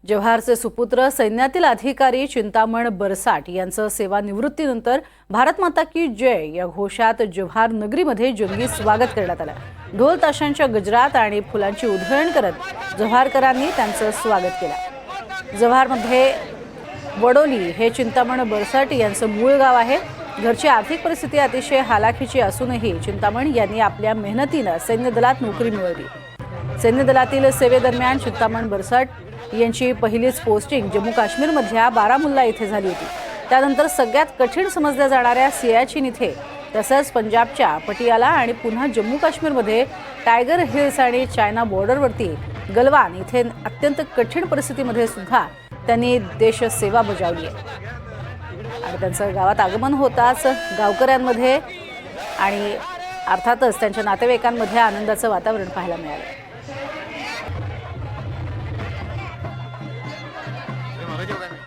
जव्हारचे सुपुत्र सैन्यातील अधिकारी चिंतामण बरसाट यांचं सेवानिवृत्तीनंतर भारत माता की जय या घोषात जव्हार नगरीमध्ये जंगी स्वागत करण्यात आलं। ढोल ताशांच्या गजरात आणि फुलांची उधळण करत जव्हारकरांनी त्यांचं स्वागत केलं। जव्हारमध्ये वडोली हे चिंतामण बरसाट यांचं मूळ गाव आहे। घरची आर्थिक परिस्थिती अतिशय हालाखीची असूनही चिंतामण यांनी आपल्या मेहनतीने सैन्य दलात नोकरी मिळवली। सैन्य दलातील सेवेदरम्यान चिंतामण बरसाट यांची पहिलीच पोस्टिंग जम्मू काश्मीरमधल्या बारामुल्ला येथे झाली होती। त्यानंतर सगळ्यात कठीण समजल्या जाणाऱ्या सियाचीन इथे तसंच पंजाबच्या पटियाला आणि पुन्हा जम्मू काश्मीरमध्ये टायगर हिल्स आणि चायना बॉर्डरवरती गलवान इथे अत्यंत कठीण परिस्थितीमध्ये सुद्धा त्यांनी देशसेवा बजावली आहे। आणि त्यांचं गावात आगमन होताच गावकऱ्यांमध्ये आणि अर्थातच त्यांच्या नातेवाईकांमध्ये आनंदाचं वातावरण पाहायला मिळालं। हो गया